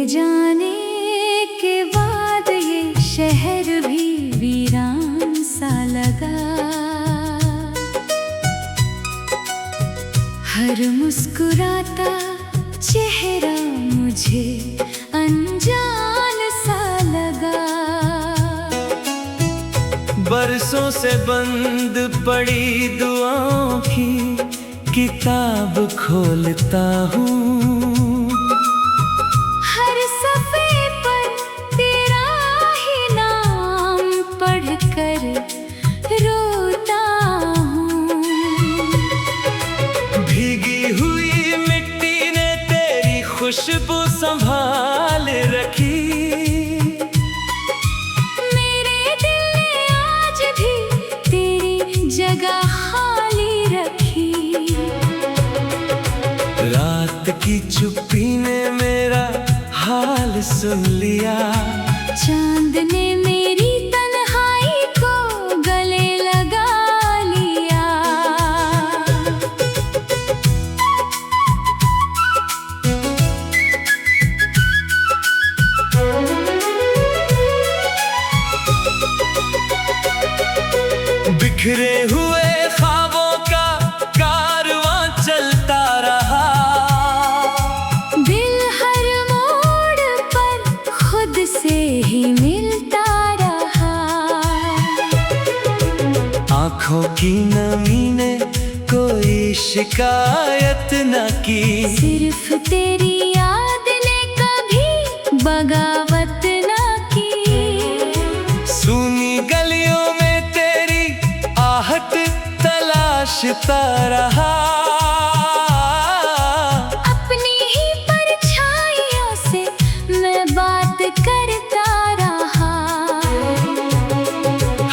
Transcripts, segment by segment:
जाने के बाद ये शहर भी वीरान सा लगा। हर मुस्कुराता चेहरा मुझे अनजान सा लगा। बरसों से बंद पड़ी दुआओं की किताब खोलता हूँ। हर सफ़े पर तेरा ही नाम पढ़कर रोता हूँ। भीगी हुई मिट्टी ने तेरी खुशबू संभाल रखी। मेरे दिल ने आज भी तेरी जगह खाली रखी। रात की चुप्पी ने मेरा हाल सुन लिया। चांद ने मेरी तन्हाई को गले लगा लिया। बिखरे हुए ख्वाबों का कारवां चलता रहा। दिल हर मोड़ पर खुद से ही मिलता रहा। आँखों की नमी ने कोई शिकायत न की। सिर्फ तेरी याद ने कभी बगावत न की। सूनी गलियों में तेरी आहट तलाशता रहा। अपनी ही परछाइयों से मैं बात करता रहा।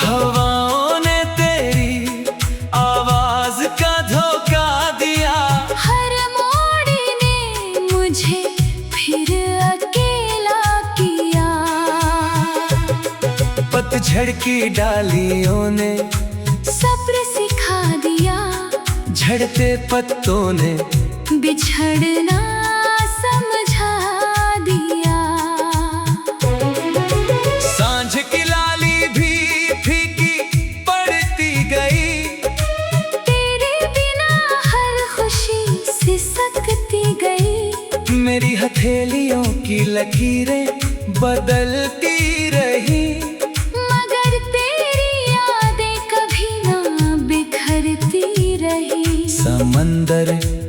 हवाओं ने तेरी आवाज का धोखा दिया। हर मोड़ ने मुझे फिर अकेला किया। पतझड़ की डालियों ने सब्र सिखा दिया। झड़ते पत्तों ने बिछड़ना समझा दिया। सांझ की लाली भी फीकी पड़ती गई। तेरे बिना हर खुशी सिसकती गई। मेरी हथेलियों की लकीरें बदलती रही। मगर तेरी यादें कभी ना बिखरती रही। समंदर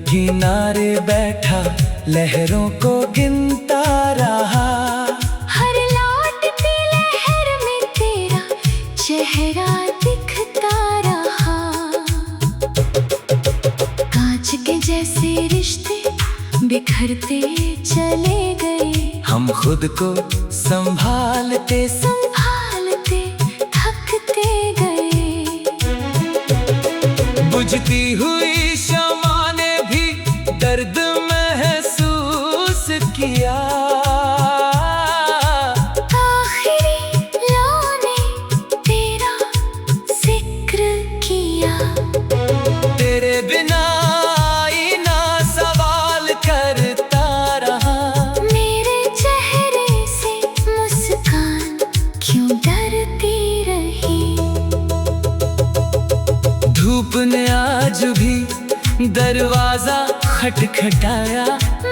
किनारे बैठा लहरों को गिनता रहा। हर लौटती लहर में तेरा चेहरा दिखता रहा। कांच के जैसे रिश्ते बिखरते चले गए। हम खुद को संभालते संभालते थकते गए। बुझती हुई शमा ने भी दर्द महसूस किया। आखिरी लौ ने तेरा जिक्र किया। तेरे बिना आईना सवाल करता रहा। मेरे चेहरे से मुस्कान क्यों डरती रही। धूप ने आज भी दरवाजा खटखटाया।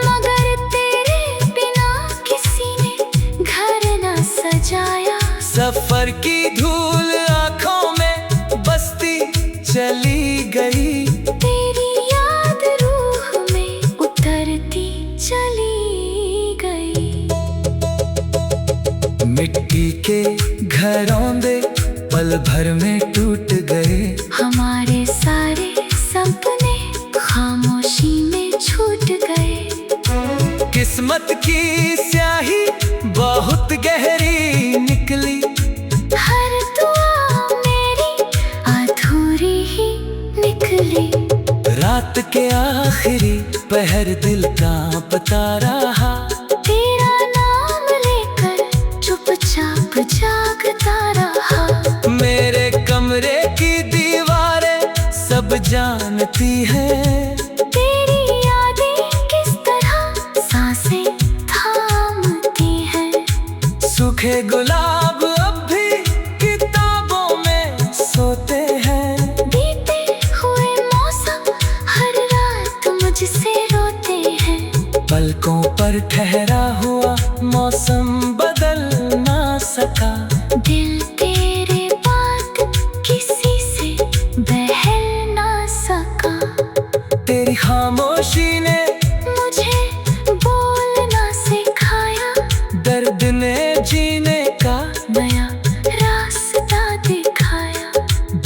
मगर तेरे बिना किसी ने घर न सजाया। सफर की धूल आंखों में बसती चली गई। तेरी याद रूह में उतरती चली गई। मिट्टी के घरौंदे पल भर में टूट गए। हमारे सारे सपने खामोशी में छूट गए। किस्मत की स्याही बहुत गहरी निकली। हर दुआ मेरी अधूरी ही निकली। रात के आखिरी पहर दिल कांपता रहा। तेरा नाम लेकर चुपचाप जागता रहा। मेरे कमरे की दीवारें सब जानती हैं। तेरी यादें किस तरह सांसें थामती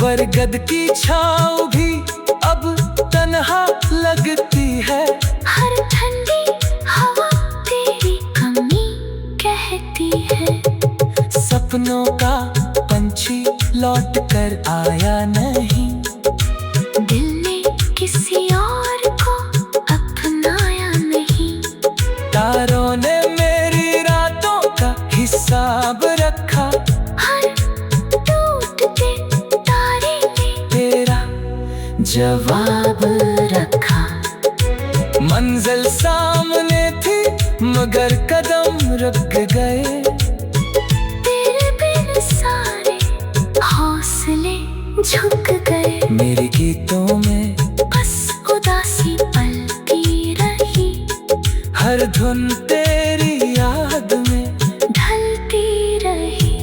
बरगद की छाँव भी अब तन्हा लगती है। हर ठंडी हवा तेरी कमी कहती है। सपनों का पंछी लौट कर आया नहीं, दिल ने किसी और को अपनाया नहीं। तारों ने मेरी रातों का हिसाब रखा, हर टूटते तारे ने तेरा जवाब रखा। मंजिल सामने थी मगर कदम रुक गए। तेरे बिन सारे हौसले झुक गए। मेरे गीतों में बस उदासी पलती रही, हर धुन तेरी याद में ढलती रही।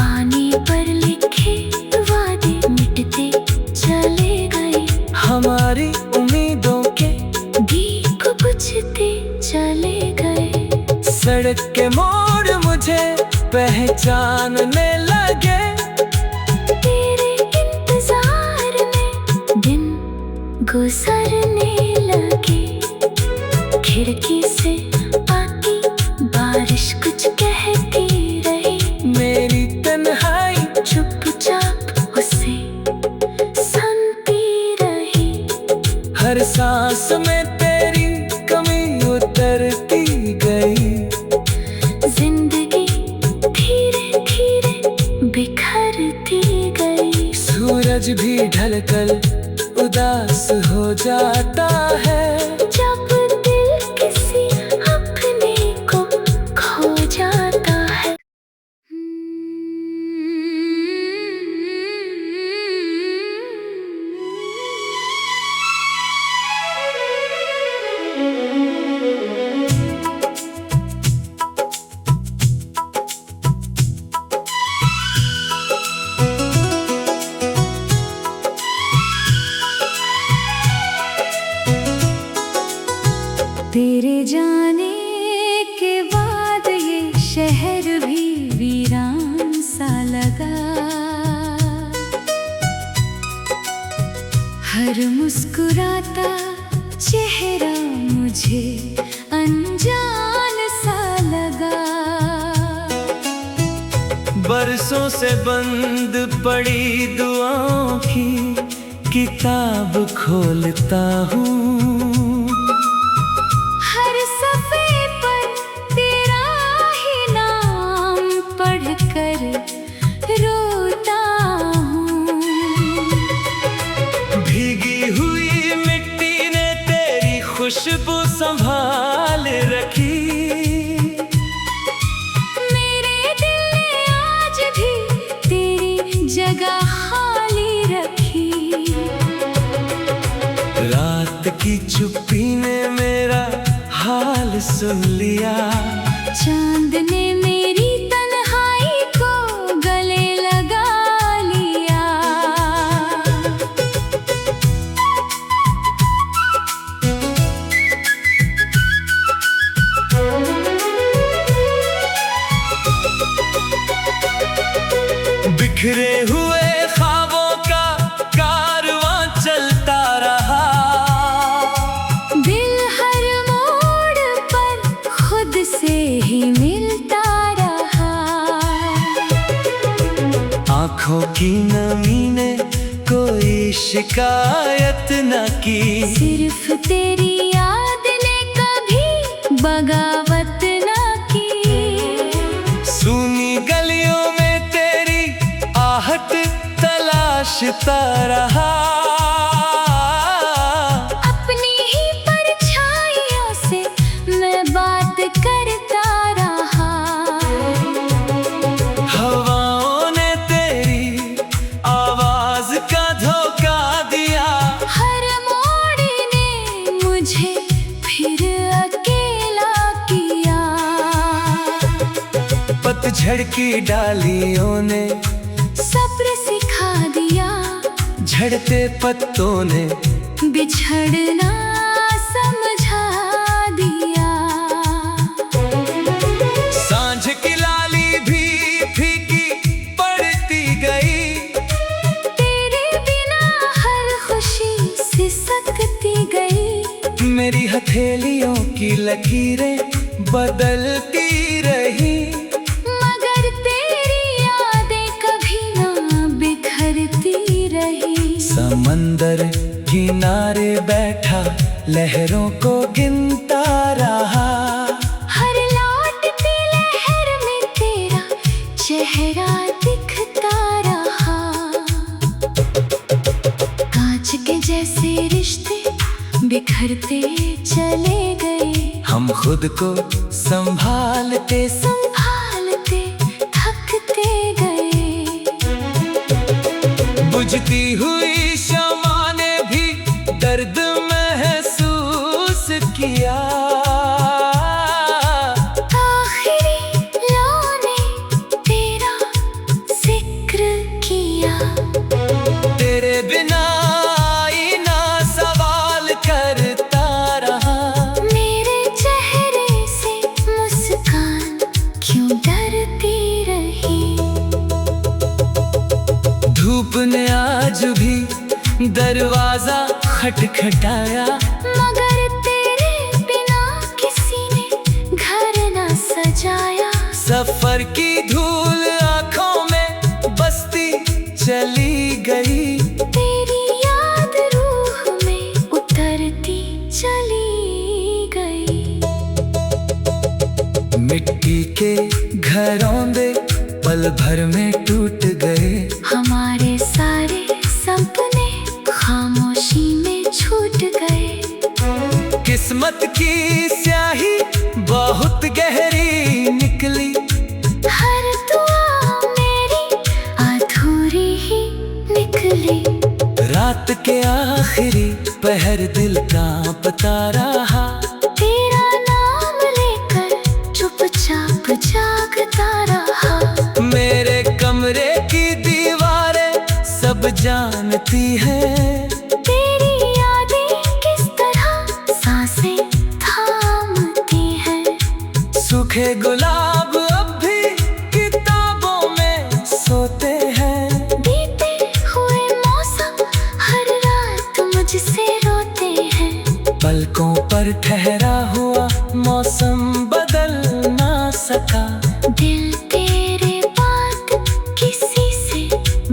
आने पर लिखे वादे मिटते चले गए, हमारी उम्मीदों के दीप बुझते चले गए। सड़क के मोड़ मुझे पहचानने लगे, तेरे इंतजार में दिन गुजरने लगे। खिड़की से आती बारिश कुछ कहती रही, मेरी तन्हाई चुपचाप उसे सुनती रही। हर सांस में तेरी कमी उतरती गई। जिंदगी धीरे धीरे बिखरती गई। सूरज भी ढलकर उदास हो जाता है, जब दिल किसी अपने को खो जाता है। तेरे जाने के बाद ये शहर भी वीरान सा लगा। हर मुस्कुराता चेहरा मुझे अनजान सा लगा। बरसों से बंद पड़ी दुआओं की किताब खोलता हूँ। हर सफ़े पर तेरा ही नाम पढ़कर रोता हूँ। भीगी हुई मिट्टी ने तेरी खुशबू संभाल रखी। मेरे दिल ने आज भी तेरी जगह खाली रखी। रात की चुप्पी ने मेरा हाल सुन लिया, चांद ने मेरी तन्हाई को गले लगा लिया। बिखरे हुए ख्वाबों का कारवां चलता रहा। दिल हर मोड़ पर खुद से ही मिलता रहा। आँखों की नमी ने कोई शिकायत न की, सिर्फ तेरी याद ने कभी बगावत न की। सूनी गलियों में तेरी आहट तलाशता रहा। अपनी ही परछाइयों से मैं बात करता रहा। हवाओं ने तेरी आवाज का धोखा दिया, हर मोड़ ने मुझे फिर अकेला किया। पतझड़ की डालियों ने सब्र सिखा दिया, झड़ते पत्तों ने बिछड़ना समझा दिया। सांझ की लाली भी फीकी पड़ती हथेलियों की लकीरें बदलती रही, मगर तेरी यादें कभी ना बिखरती रही। समंदर किनारे बैठा लहरों को गिनता रहा, हर लौटती लहर में तेरा चेहरा दिखता रहा। कांच के जैसे रिश्ते बिखरते चले गए, हम खुद को संभालते संभालते थकते गए। बुझती हुई शमा ने भी दर्द महसूस किया, आखिरी लौ ने तेरा जिक्र किया। तेरे बिना आईना सवाल करता रहा, मेरे चेहरे से मुस्कान क्यों डरती रही। धूप ने आज भी दरवाजा खटखटाया, मगर तेरे बिना किसी ने घर न सजाया। सफर की धूल आंखों में बसती चली गई, तेरी याद रूह में उतरती चली गई। मिट्टी के घरों दे पल भर में टूट गए, हमारे सारे सपने खामोशी में छूट गए। किस्मत की स्याही बहुत गहरी निकली, हर दुआ मेरी अधूरी ही निकली। रात के आखिरी पहर दिल कांपता रहा, तेरा नाम लेकर चुपचाप जागता रहा। मेरे कमरे की दीवारें सब जानती हैं, तेरी यादें किस तरह सांसें थामती हैं। सूखे गुलाब अब भी किताबों में सोते हैं, बीते हुए मौसम हर रात मुझसे रोते हैं। पलकों पर ठहरा हुआ मौसम बदल ना सका, दिल तेरे बात किसी से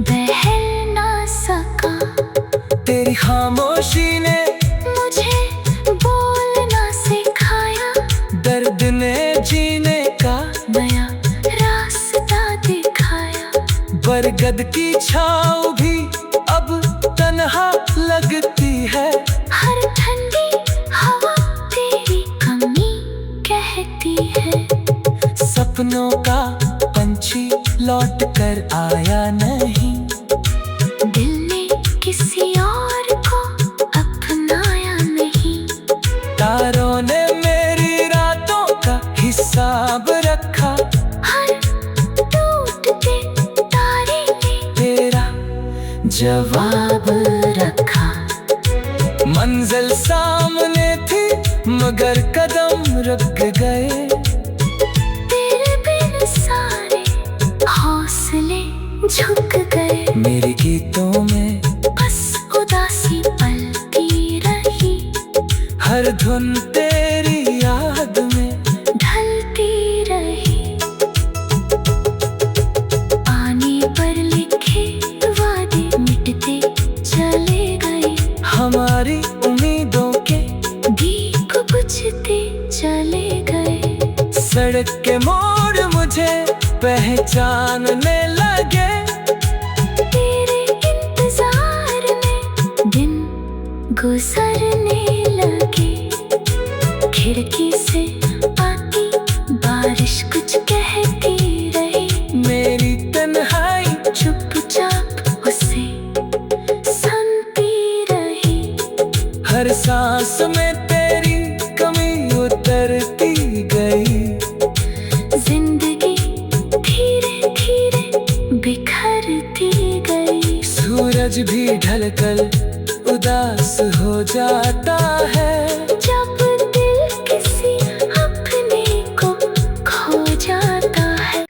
बहल ना सका। तेरी खामोशी ने मुझे बोलना सिखाया, दर्द ने जीने का नया रास्ता दिखाया। बरगद की छाँव भी अब तन्हा लगती है, हर ठंडी हवा तेरी कमी कहती है। सपनों का पंछी लौट कर आया नहीं, दिल ने किसी और को अपनाया नहीं। तारों ने मेरी रातों का हिसाब रखा, हर टूटते तारे ने तेरा जवाब रखा। मंजिल सामने थी मगर कदम रुक गए, तेरे बिन सारे हौसले झुक गए। मेरे गीतों में बस उदासी पलती रही, हर धुन तेरी याद में ढलती रही। आने पर लिखे वादे मिटते चले गए, हमारी उम्मीदों के दीप बुझते चले गए। सड़क के मोड़ मुझे पहचानने लगे, तेरे इंतजार में दिन गुजरने लगे। खिड़की से आती बारिश कुछ कहती रही, मेरी तन्हाई चुपचाप उसे सुनती रही। हर सांस में तेरी कमी उतरती गई, जिंदगी धीरे धीरे बिखरती गई। सूरज भी ढलकर उदास हो जाता है, जब दिल किसी अपने को खो जाता है।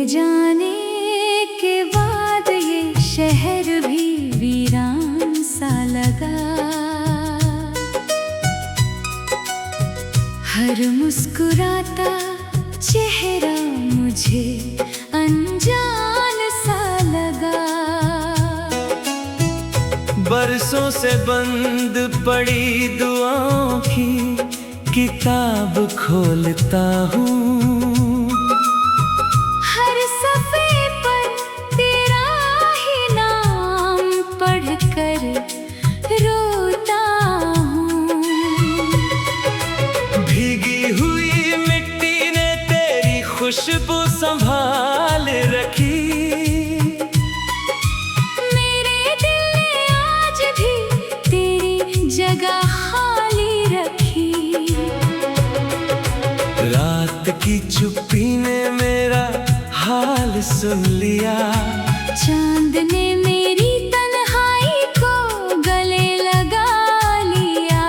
जाने के बाद ये शहर भी वीरान सा लगा। हर मुस्कुराता चेहरा मुझे अनजान सा लगा। बरसों से बंद पड़ी दुआओं की किताब खोलता हूँ। हर सफ़े पर तेरा ही नाम पढ़कर रोता हूँ। भीगी हुई मिट्टी ने तेरी खुशबू संभाल रखी। जगह खाली रखी। रात की चुप्पी ने मेरा हाल सुन लिया। चांद ने मेरी तन्हाई को गले लगा लिया।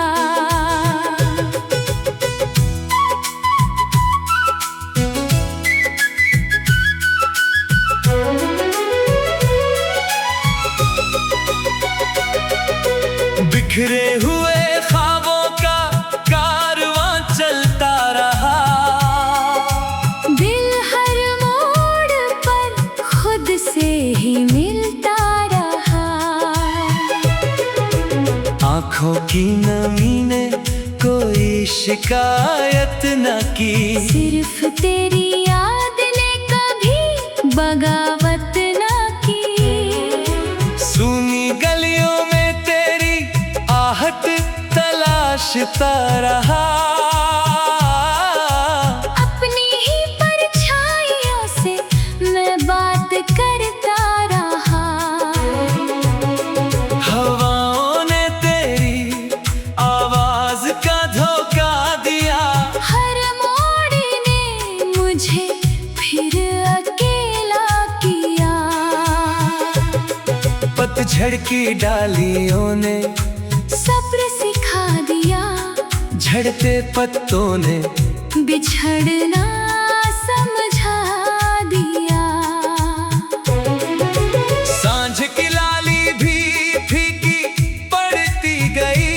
बिखरे हुए ख्वाबों का कारवां चलता रहा। दिल हर मोड़ पर खुद से ही मिलता रहा। आँखों की नमी ने कोई शिकायत न की। सिर्फ तेरी याद ने कभी बगावत न की। सूनी गलियों में तेरी आहट तलाशता रहा। अपनी ही परछाइयों से मैं बात करता रहा। हवाओं ने तेरी आवाज का धोखा दिया। हर मोड़ ने मुझे फिर अकेला किया। पतझड़ की डालियों ने सब्र सिखा दिया। झड़ते पत्तों ने बिछड़ना समझा दिया। सांझ की लाली भी फीकी पड़ती गई।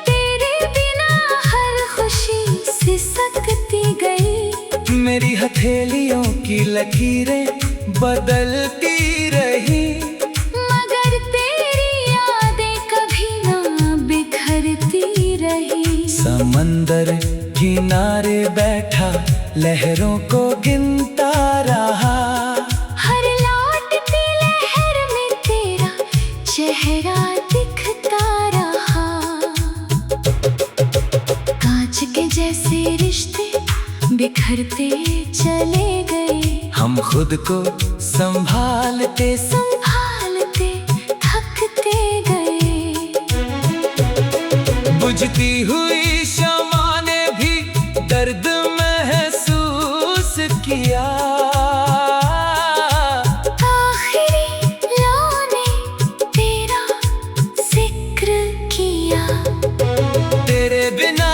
तेरे बिना हर खुशी सिसकती गई। मेरी हथेलियों की लकीरें बदलती रही। मगर तेरी यादें कभी ना बिखरती रही। समंदर किनारे बैठा लहरों को गिनता रहा। हर लौटती लहर में तेरा चेहरा दिखता रहा। कांच के जैसे रिश्ते बिखरते चले गए। हम खुद को संभालते थकते गए। बुझती हुई शमा ने भी दर्द महसूस किया। आखिरी लौ ने तेरा जिक्र किया। तेरे बिना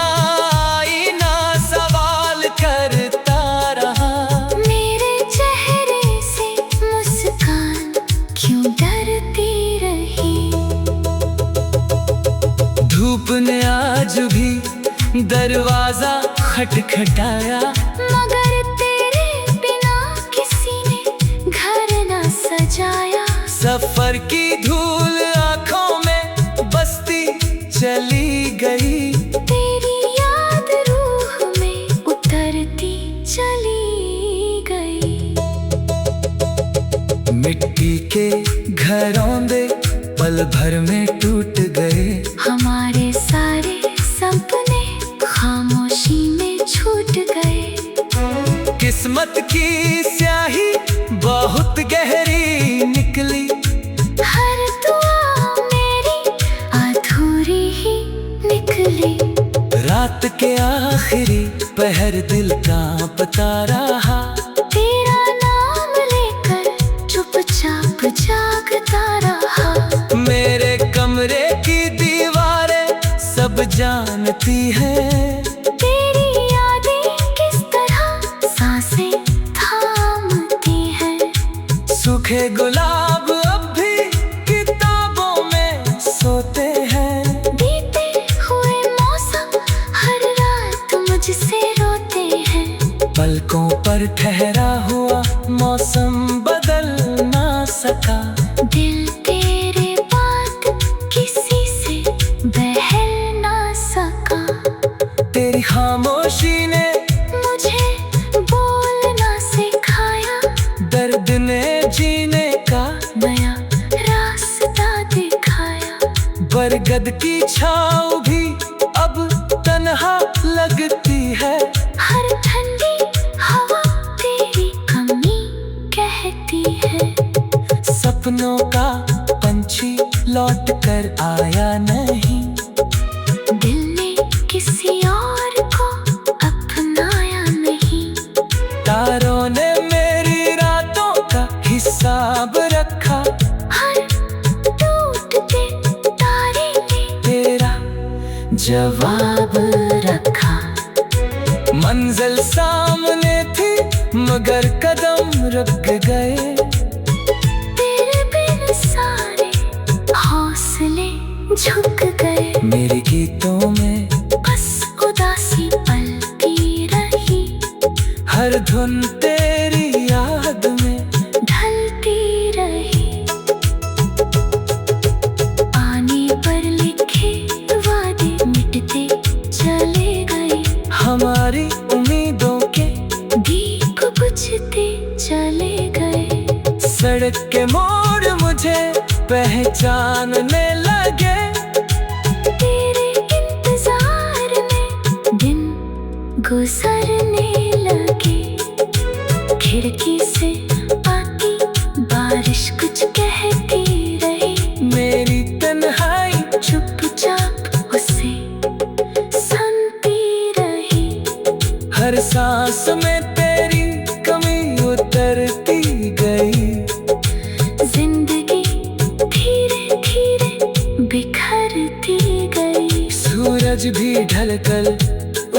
आईना सवाल करता रहा। मेरे चेहरे से मुस्कान क्यों डरती रही। धूप ने आज भी दरवाजा खटखटाया। मगर तेरे बिना किसी ने घर न सजाया। सफर की धूल आंखों में बसती चली गई। तेरी याद रूह में उतरती चली गई। मिट्टी के घरौंदे पल भर में टूट गए। हमारे सारे सपने खामोशी में छूट गए। किस्मत की स्याही बहुत गहरी निकली। हर दुआ मेरी अधूरी ही निकली। रात के आखिरी पहर दिल कांपता रहा। तेरा नाम लेकर चुपचाप जागता रहा। मेरे कमरे की दीवारें सब जानती हैं। तेरी यादें किस तरह सांसें थामती बरगद की छाँव भी अब तन्हा लगती है। हर ठंडी हवा तेरी कमी कहती है। सपनों का पंछी लौट कर आया नहीं, दिल ने किसी और को अपनाया नहीं। तारों ने मेरी रातों का हिसाब रखा, हर टूटते तारे ने तेरा जवाब रखा। मंजिल सामने थी मगर कदम रुक गए। तेरे बिन सारे हौसले झुक गए। मेरे गीतों में बस उदासी पलती रही, हर धुन तेरी याद में ढलती रही। आने पर लिखे वादे मिटते चले गए, हमारी उम्मीदों के दीप बुझते चले गए। सड़क के मोड़ मुझे पहचानने लगे, तेरे इंतजार में दिन गुजरने लगे। खिड़की से आती बारिश कुछ कहती रही, मेरी तन्हाई चुपचाप उसे सुनती रही। हर सांस में तेरी कमी उतरती गई। जिंदगी धीरे धीरे बिखरती गई। सूरज भी ढलकर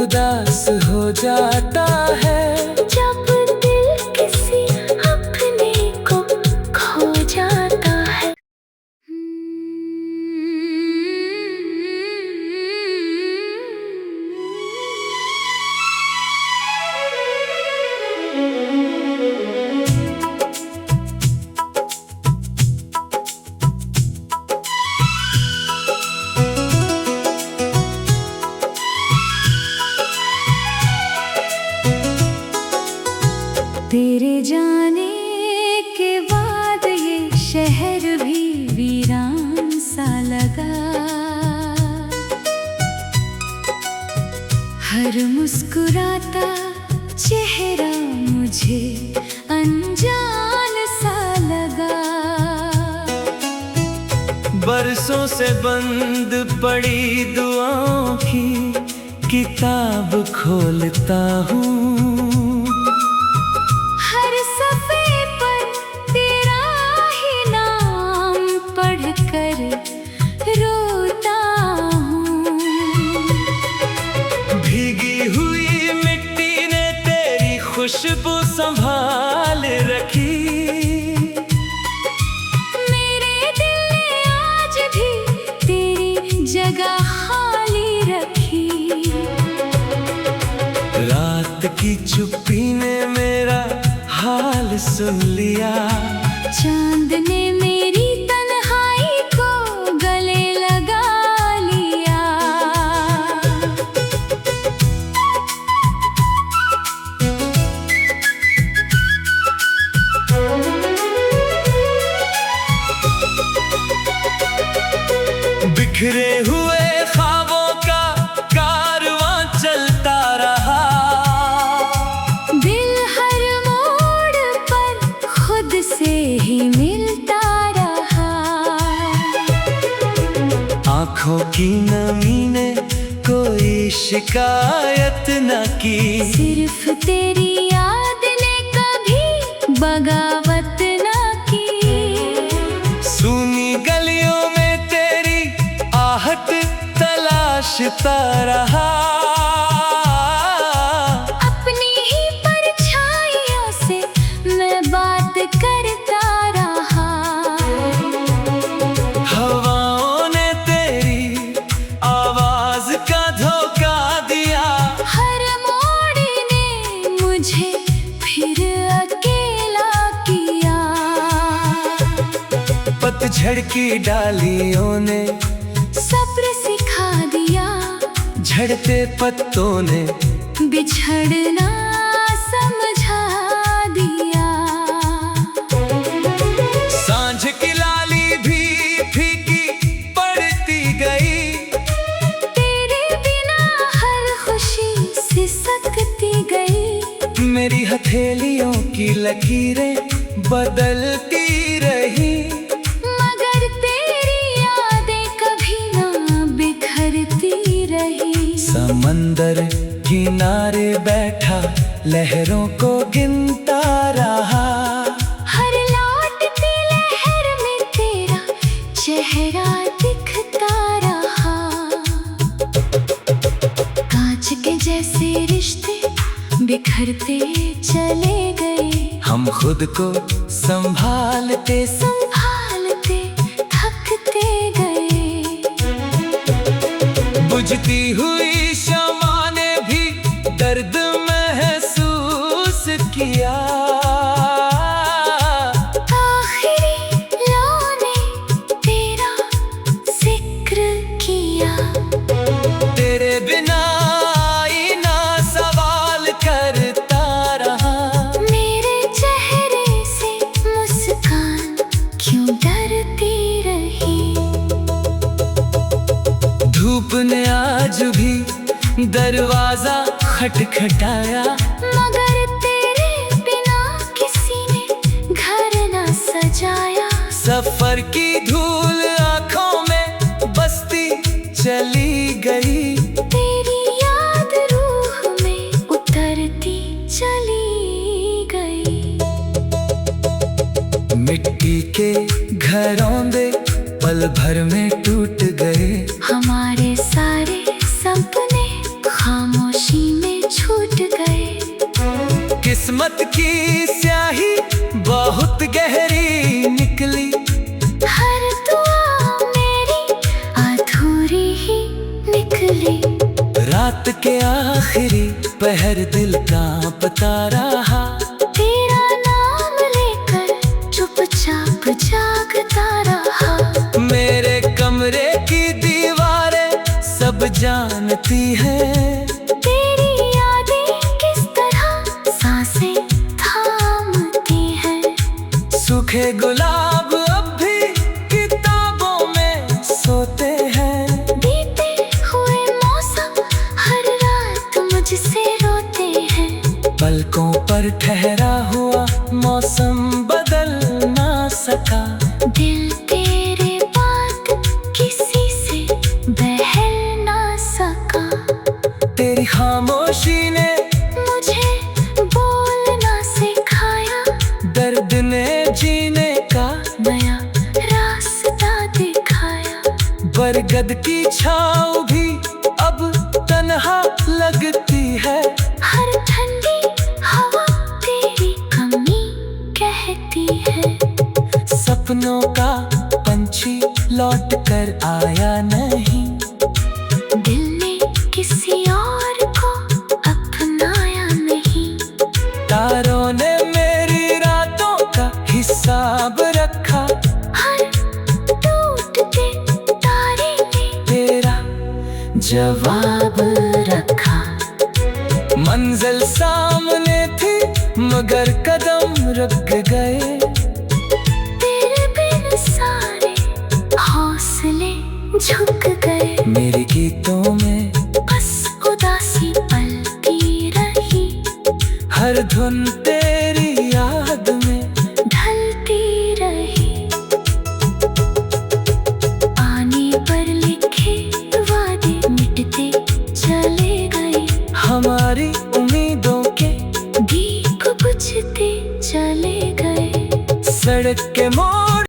उदास हो जाता है, जब दिल किसी अपने को खो जाता है। तेरे जाने के बाद ये शहर भी वीरान सा लगा। हर मुस्कुराता चेहरा मुझे अनजान सा लगा। बरसों से बंद पड़ी दुआओं की किताब खोलता हूँ। हर सफ़े पर तेरा ही नाम पढ़कर रोता हूँ। भीगी हुई मिट्टी ने तेरी खुशबू संभाल रखी। मेरे दिल ने आज भी तेरी जगह खाली रखी। रात की चुप्पी ने मेरा हाल सुन लिया, चांद ने मेरी तन्हाई को गले लगा लिया। बिखरे हुए ख्वाबों का कारवां चलता रहा। दिल हर मोड़ पर खुद से ही मिलता रहा। आँखों की नमी ने कोई शिकायत न की, सिर्फ तेरी याद ने कभी बगावत न की। सूनी गलियों में तेरी आहट तलाशता रहा। अपनी ही परछाइयों से मैं बात करता रहा। हवाओं ने तेरी आवाज का धोखा दिया, हर मोड़ ने मुझे फिर अकेला किया। पतझड़ की डालियों ने सब्र सिखा दिया, झड़ते पत्तों ने बिछड़ना समझा दिया। सांझ की लाली भी फीकी पड़ती मेरी हथेलियों की लकीरें बदलती रही, मगर तेरी यादें कभी ना बिखरती रही। समंदर किनारे बैठा लहरों को गिनता रहा, हर लौटती लहर में तेरा चेहरा दिखता रहा। कांच के जैसे रिश्ते बिखरते चले गए, हम खुद को संभालते संभालते थकते गए। बुझती हुई शमा ने भी दर्द महसूस किया, आखिरी लौ ने तेरा जिक्र किया। तेरे बिना आईना सवाल करता रहा, मेरे चेहरे से मुस्कान क्यों डरती रही। धूप ने आज भी दरवाजा खटखटाया, मगर तेरे बिना किसी ने घर न सजाया। सफर की धूल आंखों में बसती चली गई, तेरी याद रूह में उतरती चली गई। मिट्टी के घरौंदे पल भर में टूट गए, हमारे सारे सपने खामोशी में छूट गए। किस्मत की स्याही बहुत गहरी निकली, हर दुआ मेरी अधूरी ही निकली। रात के आखिरी पहर दिल कांपता रहा, तेरा नाम लेकर चुपचाप जागता रहा। मेरे कमरे की दीवारें सब जानती हैं, तेरी यादें किस तरह सांसें थामती हैं। सूखे गुलाब अब भी किताबों में सोते हैं, बीते हुए मौसम हर रात मुझसे रोते हैं। पलकों पर ठहरा हुआ मौसम बदल ना सका, दिल तेरे बात किसी से बहल ना सका। तेरी खामोशी ने मुझे बोलना सिखाया, दर्द ने जीने का नया रास्ता दिखाया। बरगद की छाँव भी अब तन्हा लगती है, हर ठंडी हवा तेरी कमी कहती है। सपनों का पंछी लौट कर आया नहीं, दिल ने किसी और को अपनाया नहीं। तारों ने मेरी रातों का हिसाब रखा, हर टूटते तारे ने तेरा जवाब रखा। मंजिल सामने थी मगर कदम रुक गए, तेरे बिन सारे हौसले झुक गए। मेरे गीतों में बस उदासी पलती रही, हर धुन तेरी याद में ढलती रही। पानी पर लिखे वादे मिटते चले गए, हमारी उम्मीदों के दीप बुझते चले गए। सड़क के मोड़